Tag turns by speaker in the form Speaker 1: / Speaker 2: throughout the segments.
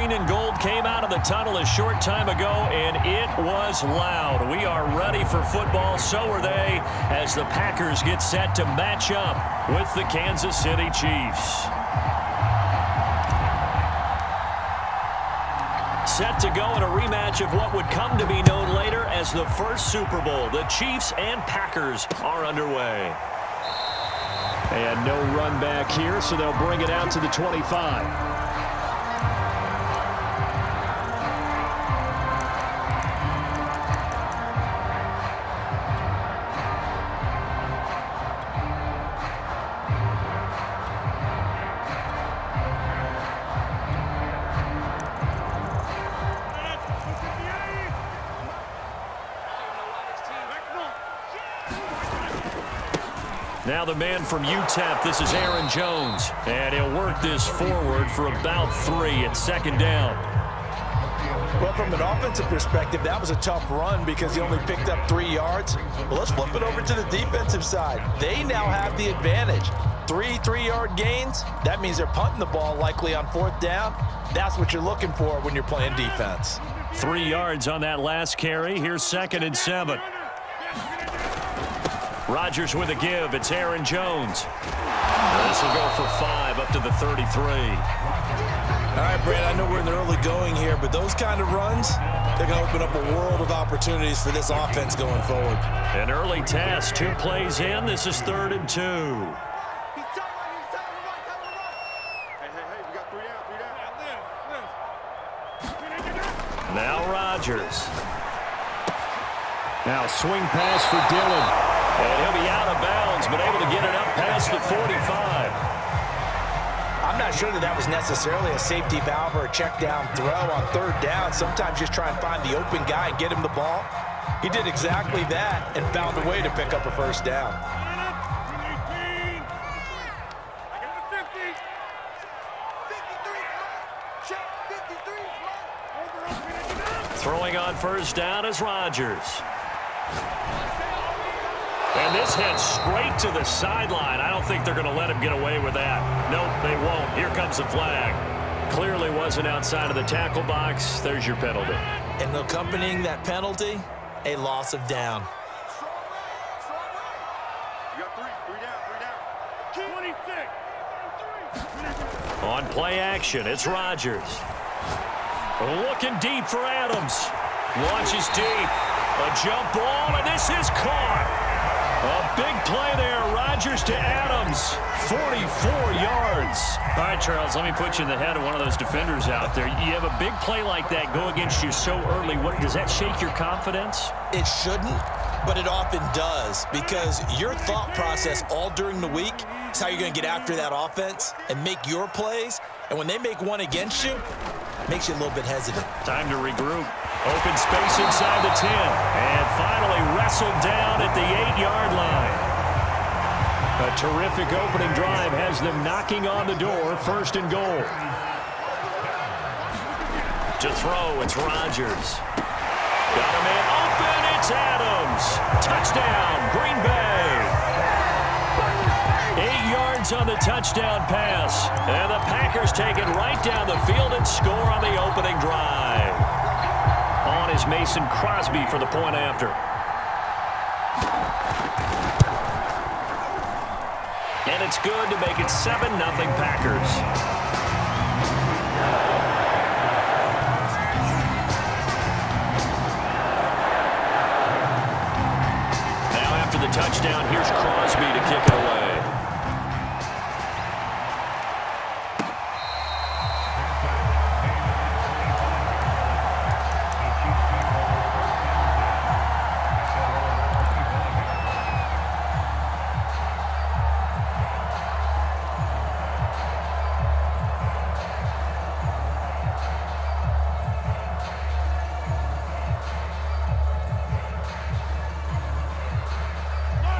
Speaker 1: green and gold came out of the tunnel a short time ago, and it was loud. We are ready for football. So are they, as the Packers get set to match up with the Kansas City Chiefs. Set to go in a rematch of what would come to be known later as the first Super Bowl. The Chiefs and Packers are underway. And no run back here, so they'll bring it out to the 25. Now the man from UTEP, this is Aaron Jones. And he'll work this forward for about 3 at second down.
Speaker 2: Well, from an offensive perspective, that was a tough run because he only picked up 3 yards. Well, let's flip it over to the defensive side. They now have the advantage. 3 3-yard gains, that means they're punting the ball likely on 4th down. That's what you're looking for when you're playing defense.
Speaker 1: 3 yards on that last carry. Here's 2nd and 7. Rodgers with a give. It's Aaron Jones. This will go for 5 up to the 33.
Speaker 2: All right, Brad, I know we're in the early going here, but those kind of runs, they're going to open up a world of opportunities for this offense going forward.
Speaker 1: An early test. 2 plays in. This is 3rd and 2. Now Rodgers. Now swing pass for Dillon. And he'll be out of bounds, but able to get it up past the 45.
Speaker 2: I'm not sure that was necessarily a safety valve or a check down throw on 3rd down. Sometimes just try and find the open guy and get him the ball. He did exactly that and found a way to pick up a 1st down.
Speaker 1: Throwing on 1st down is Rodgers. And this heads straight to the sideline. I don't think they're going to let him get away with that. Nope, they won't. Here comes the flag. Clearly wasn't outside of the tackle box. There's your penalty.
Speaker 2: And accompanying that penalty, a loss of down.
Speaker 3: You got 3 down. 26.
Speaker 1: On play action, it's Rodgers. Looking deep for Adams. Launches deep. A jump ball, and this is caught. A big play there. Rodgers to Adams. 44 yards. All right, Charles, let me put you in the head of one of those defenders out there. You have a big play like that go against you so early. What, does that shake your confidence?
Speaker 2: It shouldn't, but it often does because your thought process all during the week is how you're going to get after that offense and make your plays. And when they make one against you, it makes you a little bit hesitant.
Speaker 1: Time to regroup. Open space inside the 10. And finally wrestled down at the 8-yard line. A terrific opening drive has them knocking on the door. 1st and goal. To throw, it's Rodgers. Got a man open, it's Adams. Touchdown, Green Bay. 8 yards on the touchdown pass. And the Packers take it right down the field and score on the opening drive. On is Mason Crosby for the point after. And it's good to make it 7-0 Packers. Now after the touchdown, here's Crosby to kick it away.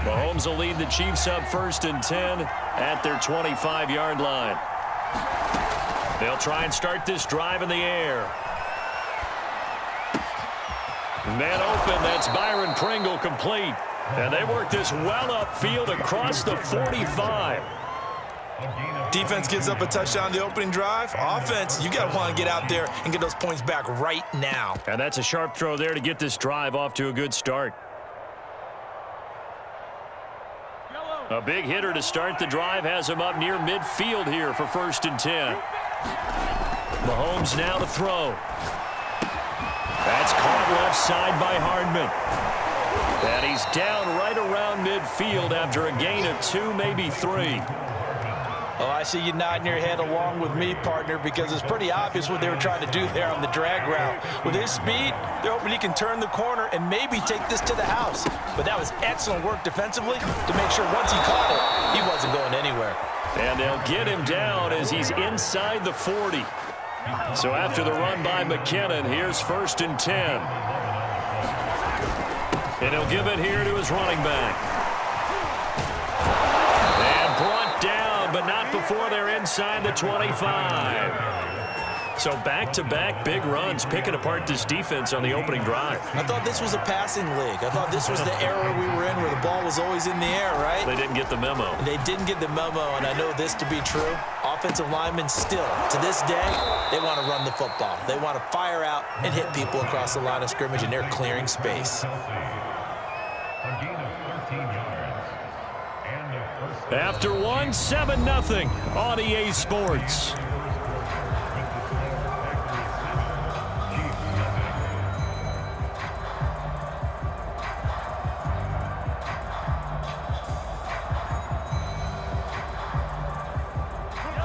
Speaker 1: Mahomes will lead the Chiefs up 1st and 10 at their 25-yard line. They'll try and start this drive in the air. Man open, that's Byron Pringle complete. And they work this well upfield across the 45.
Speaker 2: Defense gives up a touchdown the opening drive. Offense, you got to want to get out there and get those points back right now.
Speaker 1: And that's a sharp throw there to get this drive off to a good start. A big hitter to start the drive has him up near midfield here for 1st and 10. Mahomes now to throw. That's caught left side by Hardman. And he's down right around midfield after a gain of 2, maybe 3.
Speaker 2: Oh, I see you nodding your head along with me, partner, because it's pretty obvious what they were trying to do there on the drag route. With his speed, they're hoping he can turn the corner and maybe take this to the house. But that was excellent work defensively to make sure once he caught it, he wasn't going anywhere. And
Speaker 1: they'll get him down as he's inside the 40. So after the run by McKinnon, here's 1st and 10. And he'll give it here to his running back. And brought down, but not before they're inside the 25. So back-to-back big runs, picking apart this defense on the opening drive.
Speaker 2: I thought this was a passing league. I thought this was the era we were in where the ball was always in the air, right?
Speaker 1: They didn't get the memo.
Speaker 2: They didn't get the memo, and I know this to be true. Offensive linemen still, to this day, they want to run the football. They want to fire out and hit people across the line of scrimmage, and they're clearing space.
Speaker 1: After one, 7-0 on EA Sports.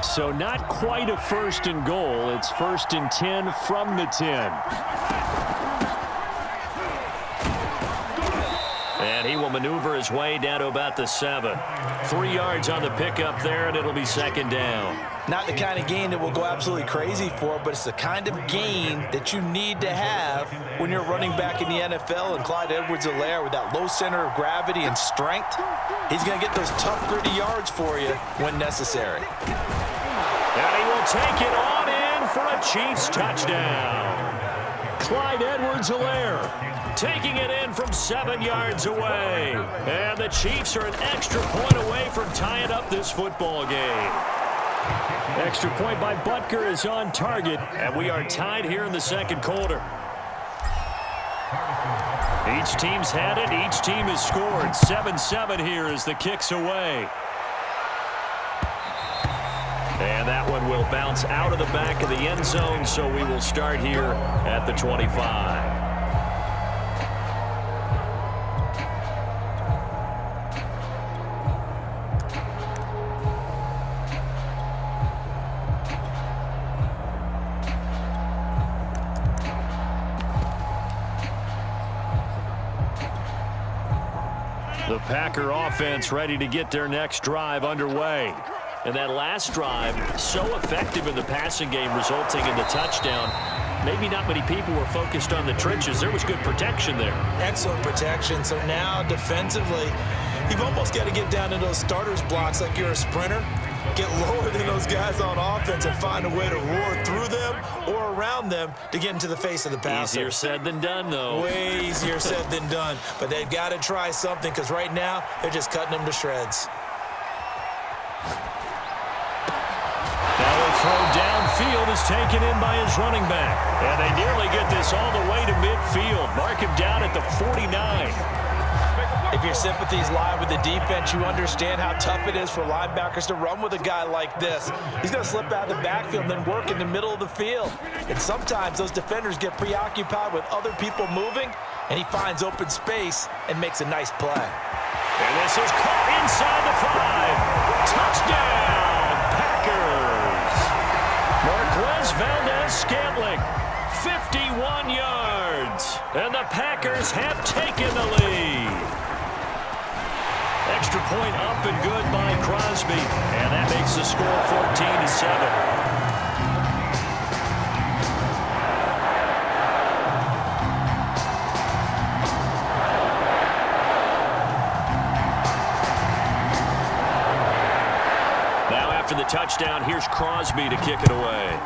Speaker 1: So not quite a 1st and goal. It's 1st and 10 from the 10. And he will maneuver his way down to about the 7. 3 yards on the pickup there, and it'll be 2nd down.
Speaker 2: Not the kind of gain that we'll go absolutely crazy for, but it's the kind of gain that you need to have when you're running back in the NFL. And Clyde Edwards-Helaire, with that low center of gravity and strength, he's going to get those tough, gritty yards for you when necessary.
Speaker 1: And he will take it on in for a Chiefs touchdown. Clyde Edwards-Helaire taking it in from 7 yards away. And the Chiefs are an extra point away from tying up this football game. Extra point by Butker is on target, and we are tied here in the 2nd quarter. Each team's had it. Each team has scored. 7-7 here as the kick's away. And that one will bounce out of the back of the end zone, so we will start here at the 25. The Packer offense ready to get their next drive underway. And that last drive, so effective in the passing game, resulting in the touchdown. Maybe not many people were focused on the trenches. There was good protection there.
Speaker 2: Excellent protection. So now, defensively, you've almost got to get down to those starters blocks like you're a sprinter. Get lower than those guys on offense and find a way to roar through them or around them to get into the face of the passer.
Speaker 1: Easier said than done, though.
Speaker 2: Way easier said than done. But they've got to try something, because right now, they're just cutting them to shreds.
Speaker 1: Now the throw downfield is taken in by his running back. And they nearly get this all the way to midfield. Mark him down at the 49.
Speaker 2: If your sympathies lie with the defense, you understand how tough it is for linebackers to run with a guy like this. He's going to slip out of the backfield and then work in the middle of the field. And sometimes those defenders get preoccupied with other people moving, and he finds open space and makes a nice play.
Speaker 1: And this is caught inside the 5. Touchdown, Packers. Marquez Valdez-Scantling, 51 yards. And the Packers have taken the lead. Extra point up and good by Crosby. And that makes the score 14-7. After the touchdown, here's Crosby to kick it away.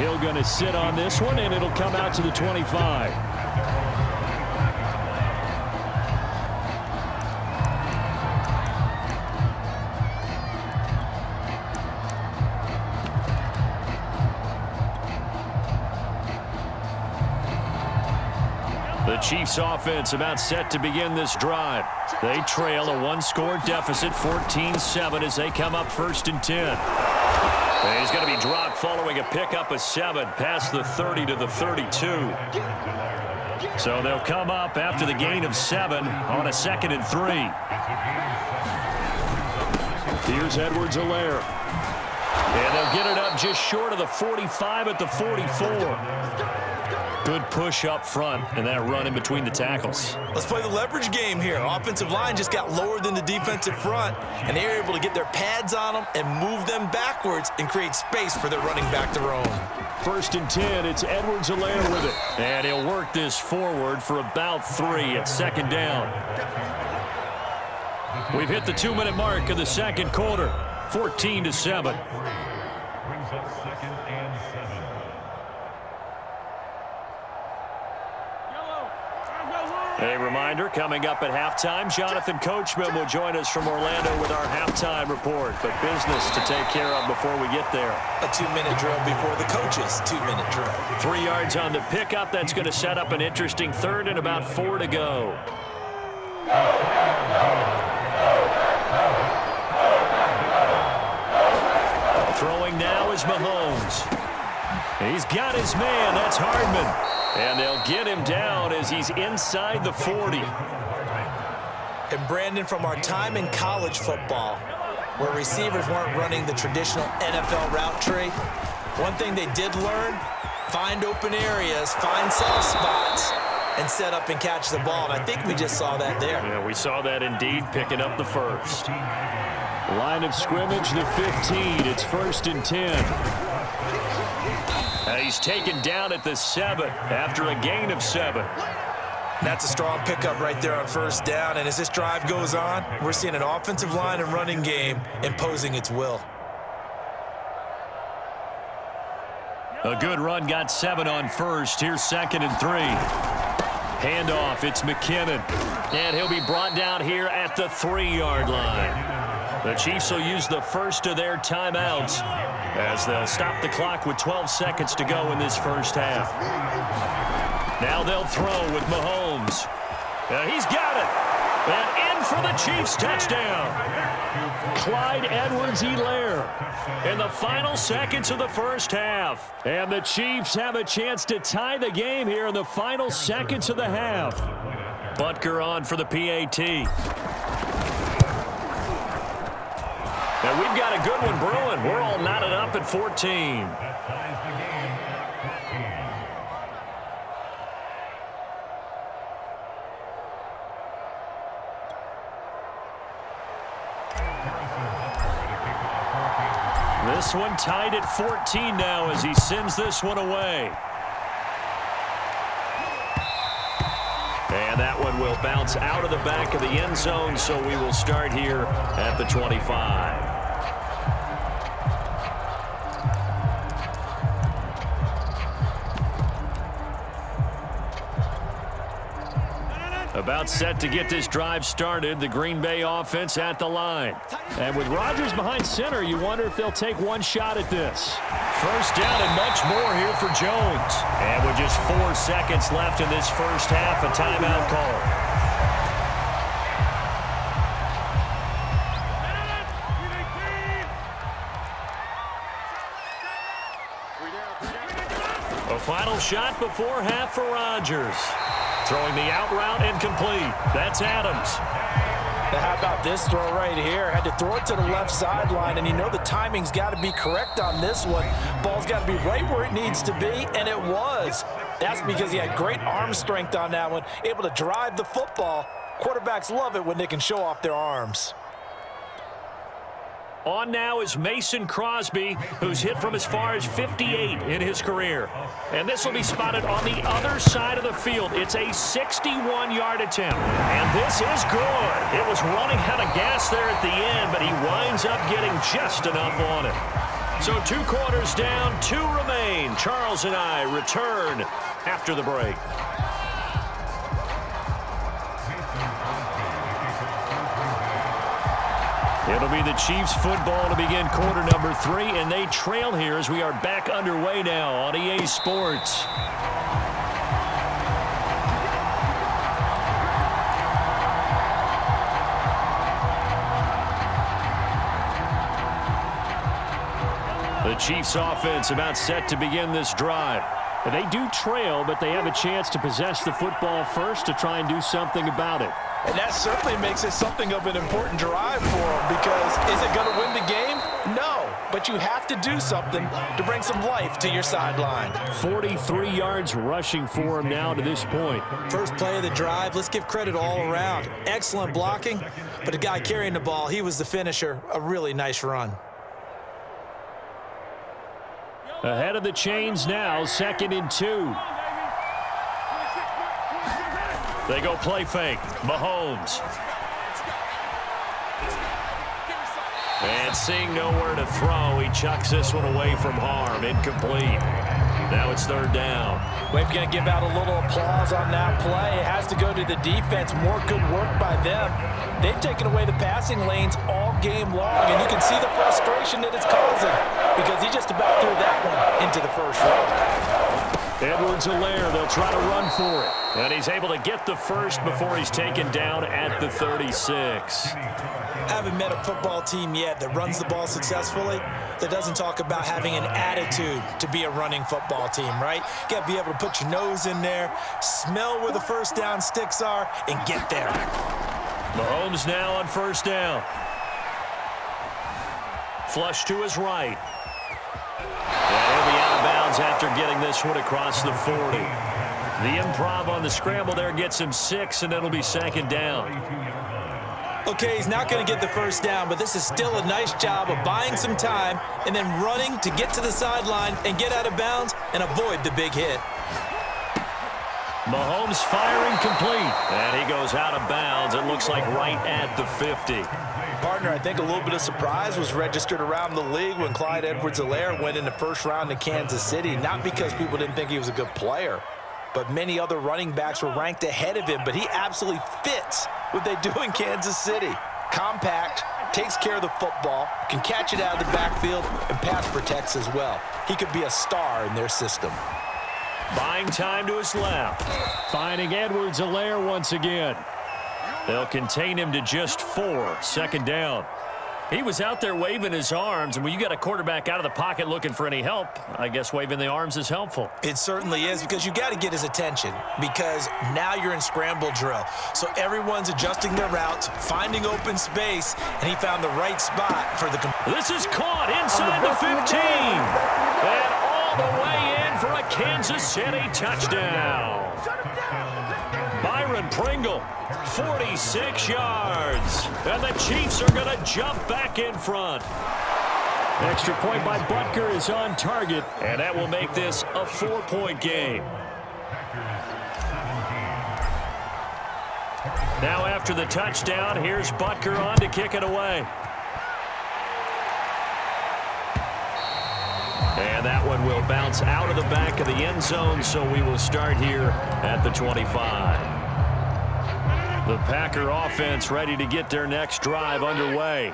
Speaker 1: Hill going to sit on this one, and it'll come out to the 25. Chiefs offense about set to begin this drive. They trail a one-score deficit, 14-7, as they come up 1st and 10. And he's going to be dropped following a pickup of 7 past the 30 to the 32. So they'll come up after the gain of 7 on a 2nd and 3. Here's Edwards-Helaire. And they'll get it up just short of the 45 at the 44. Good push up front and that run in between the tackles.
Speaker 2: Let's play the leverage game here. Offensive line just got lower than the defensive front, and they were able to get their pads on them and move them backwards and create space for their running back to roam.
Speaker 1: 1st and 10, it's Edwards-Helaire with it. And he'll work this forward for about 3 at 2nd down. We've hit the 2-minute mark of the 2nd quarter, 14-7. A reminder, coming up at halftime, Jonathan Coachman will join us from Orlando with our halftime report. But business to take care of before we get there.
Speaker 2: A 2-minute drill before the coach's 2-minute drill.
Speaker 1: 3 yards on the pickup. That's going to set up an interesting 3rd and about 4 to go. Throwing now is Mahomes. He's got his man. That's Hardman. And they'll get him down as he's inside the 40.
Speaker 2: And Brandon, from our time in college football, where receivers weren't running the traditional NFL route tree, one thing they did learn, find open areas, find soft spots, and set up and catch the ball. And I think we just saw that there.
Speaker 1: Yeah, we saw that indeed, picking up the 1st. Line of scrimmage, the 15. It's 1st and 10. He's taken down at the 7 after a gain of 7.
Speaker 2: That's a strong pickup right there on 1st down. And as this drive goes on, we're seeing an offensive line and running game imposing its will.
Speaker 1: A good run, got 7 on 1st. Here's 2nd and 3. Handoff, it's McKinnon. And he'll be brought down here at the 3-yard line. The Chiefs will use the first of their timeouts as they'll stop the clock with 12 seconds to go in this 1st half. Now they'll throw with Mahomes. He's got it. And in for the Chiefs touchdown. Clyde Edwards-Helaire in the final seconds of the 1st half. And the Chiefs have a chance to tie the game here in the final seconds of the half. Butker on for the PAT. And we've got a good one brewing. We're all knotted up at 14. This one tied at 14 now as he sends this one away. And that one will bounce out of the back of the end zone, so we will start here at the 25. About set to get this drive started, the Green Bay offense at the line. And with Rodgers behind center, you wonder if they'll take one shot at this. 1st down and much more here for Jones. And with just 4 seconds left in this 1st half, a timeout call. A final shot before half for Rodgers. Throwing the out route incomplete. That's Adams.
Speaker 2: Now how about this throw right here? Had to throw it to the left sideline, and you know the timing's got to be correct on this one. Ball's got to be right where it needs to be, and it was. That's because he had great arm strength on that one, able to drive the football. Quarterbacks love it when they can show off their arms.
Speaker 1: On now is Mason Crosby, who's hit from as far as 58 in his career. And this will be spotted on the other side of the field. It's a 61-yard attempt. And this is good. It was running out of gas there at the end, but he winds up getting just enough on it. So 2 quarters down, 2 remain. Charles and I return after the break. It'll be the Chiefs football to begin quarter number 3, and they trail here as we are back underway now on EA Sports. The Chiefs offense about set to begin this drive. They do trail, but they have a chance to possess the football first to try and do something about it.
Speaker 2: And that certainly makes it something of an important drive for them, because is it going to win the game? No, but you have to do something to bring some life to your sideline.
Speaker 1: 43 yards rushing for him now to this point.
Speaker 2: First play of the drive, let's give credit all around. Excellent blocking, but the guy carrying the ball, he was the finisher. A really nice run.
Speaker 1: Ahead of the chains now, 2nd and 2. They go play fake. Mahomes. And seeing nowhere to throw, he chucks this one away from harm. Incomplete. Now it's 3rd down.
Speaker 2: We're going to give out a little applause on that play. It has to go to the defense. More good work by them. They've taken away the passing lanes all game long, and you can see the frustration that it's causing, because he just about threw that one into the first row.
Speaker 1: Edwards-Helaire, they'll try to run for it. And he's able to get the first before he's taken down at the 36.
Speaker 2: Haven't met a football team yet that runs the ball successfully that doesn't talk about having an attitude to be a running football team, right? You got to be able to put your nose in there, smell where the first down sticks are, and get there.
Speaker 1: Mahomes now on 1st down. Flush to his right. And he'll be out of bounds after getting this one across the 40. The improv on the scramble there gets him 6, and it'll be 2nd down.
Speaker 2: Okay, he's not going to get the first down, but this is still a nice job of buying some time and then running to get to the sideline and get out of bounds and avoid the big hit.
Speaker 1: Mahomes firing complete, and he goes out of bounds. It looks like right at the 50.
Speaker 2: Partner, I think a little bit of surprise was registered around the league when Clyde Edwards-Helaire went in the first round to Kansas City, not because people didn't think he was a good player, but many other running backs were ranked ahead of him, but he absolutely fits what they do in Kansas City. Compact, takes care of the football, can catch it out of the backfield, and pass protects as well. He could be a star in their system.
Speaker 1: Buying time to his left. Finding Edwards-Helaire once again. They'll contain him to just 4. 2nd down. He was out there waving his arms, and when you got a quarterback out of the pocket looking for any help, I guess waving the arms is helpful.
Speaker 2: It certainly is, because you got to get his attention, because now you're in scramble drill. So everyone's adjusting their routes, finding open space, and he found the right spot for the...
Speaker 1: This is caught inside the 15. And all the way in for a Kansas City touchdown. Byron Pringle, 46 yards. And the Chiefs are going to jump back in front. Extra point by Butker is on target, and that will make this a 4-point game. Now after the touchdown, here's Butker on to kick it away. And that one will bounce out of the back of the end zone, so we will start here at the 25. The Packer offense ready to get their next drive underway.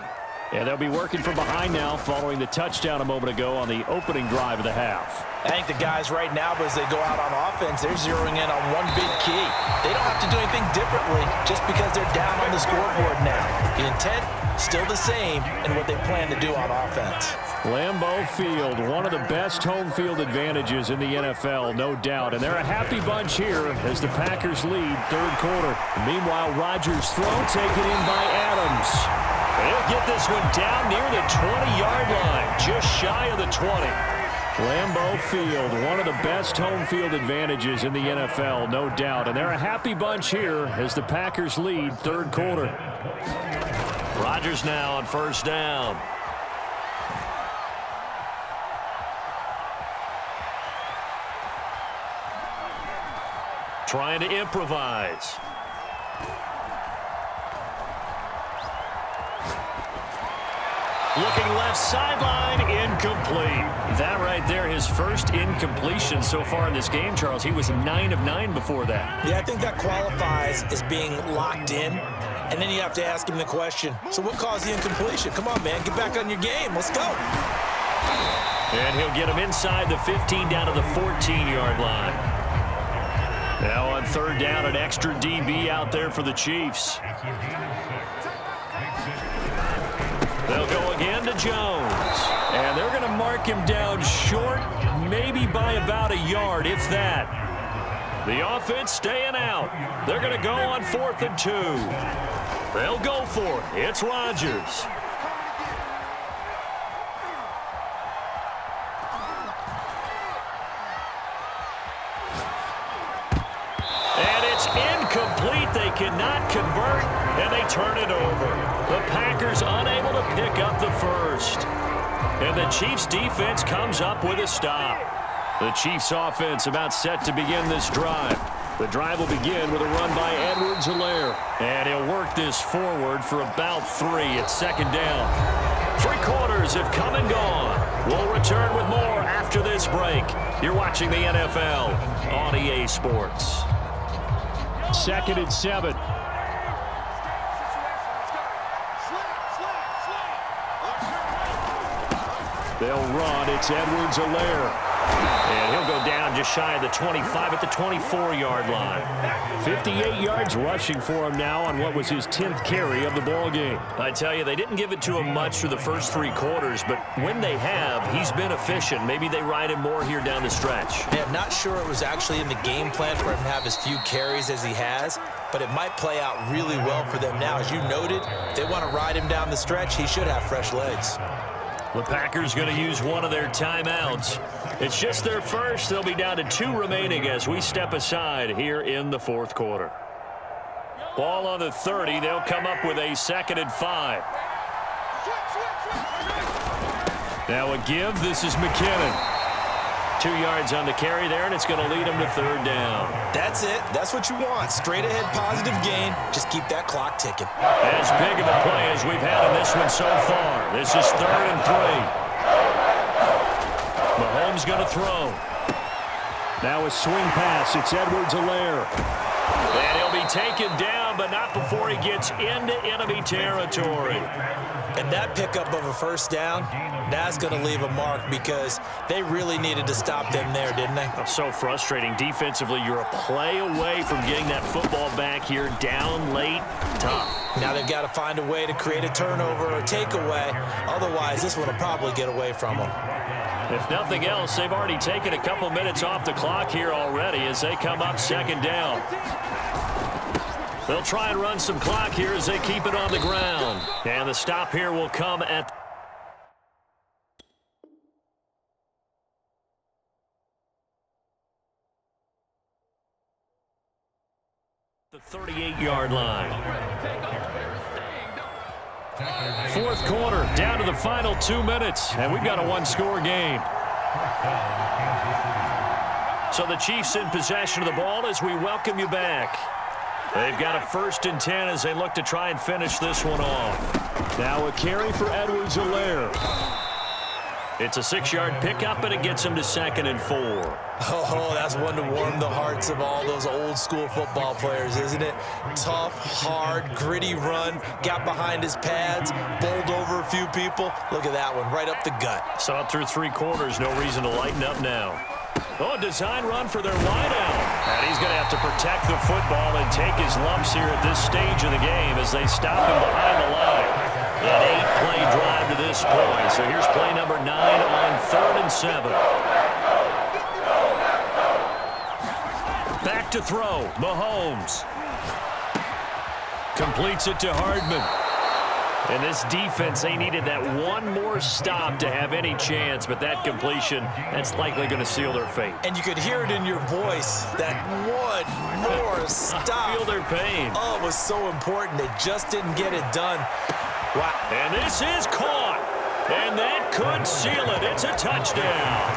Speaker 1: And they'll be working from behind now following the touchdown a moment ago on the opening drive of the half.
Speaker 2: I think the guys right now, as they go out on offense, they're zeroing in on one big key. They don't have to do anything differently just because they're down on the scoreboard now. The intent, still the same, and what they plan to do on offense.
Speaker 1: Lambeau Field, one of the best home field advantages in the NFL, no doubt. And they're a happy bunch here as the Packers lead 3rd quarter. Meanwhile, Rodgers' throw taken in by Adams. He'll get this one down near the 20-yard line, just shy of the 20. Lambeau Field, one of the best home field advantages in the NFL, no doubt. And they're a happy bunch here as the Packers lead 3rd quarter. Rodgers now on 1st down. Trying to improvise. Looking left sideline, incomplete. That right there, his first incompletion so far in this game, Charles. He was 9 of 9 before that.
Speaker 2: Yeah, I think that qualifies as being locked in. And then you have to ask him the question, so what caused the incompletion? Come on, man, get back on your game. Let's go.
Speaker 1: And he'll get him inside the 15 down to the 14-yard line. Now on 3rd down, an extra DB out there for the Chiefs. They'll go again to Jones. And they're going to mark mark him down short, maybe by about a yard, if that. The offense staying out. They're going to go on 4th and 2. They'll go for it. It's Rodgers. And it's incomplete. They cannot convert, and they turn it over. The Packers unable to pick up the first. And the Chiefs defense comes up with a stop. The Chiefs offense about set to begin this drive. The drive will begin with a run by Edwards-Helaire. And he'll work this forward for about 3. It's 2nd down. 3 quarters have come and gone. We'll return with more after this break. You're watching the NFL on EA Sports. 2nd and 7. They'll run. It's Edwards-Helaire. And he'll go down just shy of the 25 at the 24-yard line. 58 yards rushing for him now on what was his 10th carry of the ball game. I tell you, they didn't give it to him much for the first 3 quarters, but when they have, he's been efficient. Maybe they ride him more here down the stretch.
Speaker 2: Yeah, I'm not sure it was actually in the game plan for him to have as few carries as he has, but it might play out really well for them now. As you noted, if they want to ride him down the stretch, he should have fresh legs.
Speaker 1: The Packers going to use one of their timeouts. It's just their first. They'll be down to 2 remaining as we step aside here in the 4th quarter. Ball on the 30. They'll come up with a 2nd and 5. Now a give. This is McKinnon. 2 yards on the carry there, and it's going to lead him to 3rd down.
Speaker 2: That's it. That's what you want. Straight ahead positive gain. Just keep that clock ticking.
Speaker 1: As big of a play as we've had in this one so far. This is 3rd and 3. Mahomes going to throw. Now a swing pass. It's Edwards-Helaire. And he'll be taken down, but not before he gets into enemy territory.
Speaker 2: And that pickup of a 1st down, that's going to leave a mark because they really needed to stop them there, didn't they?
Speaker 1: That's so frustrating. Defensively, you're a play away from getting that football back here down late. Tough.
Speaker 2: Now they've got to find a way to create a turnover or a takeaway. Otherwise, this one will probably get away from them.
Speaker 1: If nothing else, they've already taken a couple minutes off the clock here already as they come up 2nd down. They'll try and run some clock here as they keep it on the ground. And the stop here will come at the 38-yard line. 4th quarter, down to the final 2 minutes, and we've got a 1-score game. So the Chiefs in possession of the ball as we welcome you back. They've got a 1st and 10 as they look to try and finish this one off. Now a carry for Edwards-Helaire. It's a 6-yard pickup, and it gets him to 2nd and 4.
Speaker 2: Oh, that's one to warm the hearts of all those old-school football players, isn't it? Tough, hard, gritty run, got behind his pads, bowled over a few people. Look at that one, right up the gut.
Speaker 1: Saw it through 3 quarters, no reason to lighten up now. Oh, a design run for their wideout. And he's going to have to protect the football and take his lumps here at this stage of the game as they stop him behind the line. An 8-play drive to this point. So here's play number 9 on 3rd and 7. Back to throw. Mahomes. Completes it to Hardman. And this defense, they needed that one more stop to have any chance, but that completion, that's likely going to seal their fate.
Speaker 2: And you could hear it in your voice, that one more stop.
Speaker 1: I feel their pain.
Speaker 2: Oh, it was so important. They just didn't get it done. Wow.
Speaker 1: And this is caught. And that could seal it. It's a touchdown.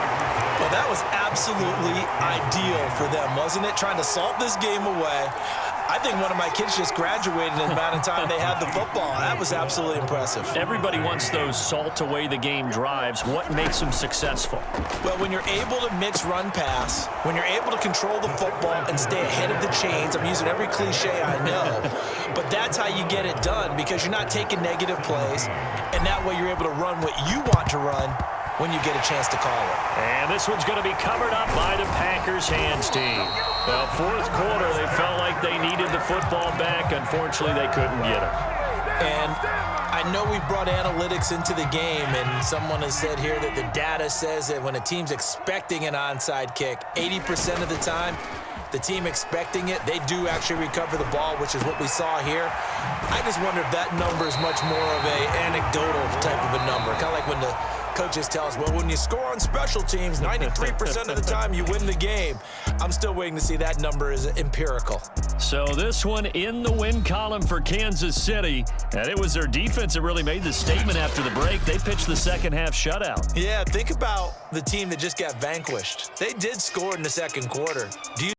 Speaker 2: Well, that was absolutely ideal for them, wasn't it? Trying to salt this game away. I think one of my kids just graduated in the amount of time they had the football. That was absolutely impressive.
Speaker 1: Everybody wants those salt-away-the-game drives. What makes them successful?
Speaker 2: Well, when you're able to mix run-pass, when you're able to control the football and stay ahead of the chains, I'm using every cliche I know, but that's how you get it done because you're not taking negative plays, and that way you're able to run what you want to run when you get a chance to call it.
Speaker 1: And this one's going to be covered up by the Packers hands team. Well, 4th quarter, they felt like they needed the football back. Unfortunately, they couldn't get it.
Speaker 2: And I know we've brought analytics into the game, and someone has said here that the data says that when a team's expecting an onside kick, 80% of the time, the team expecting it, they do actually recover the ball, which is what we saw here. I just wonder if that number is much more of a anecdotal type of a number, kind of like when the coaches tell us, well, when you score on special teams, 93% of the time you win the game. I'm still waiting to see that number is empirical.
Speaker 1: So this one in the win column for Kansas City, and it was their defense that really made the statement after the break. They pitched the second half shutout.
Speaker 2: Yeah, think about the team that just got vanquished. They did score in the second quarter. Do you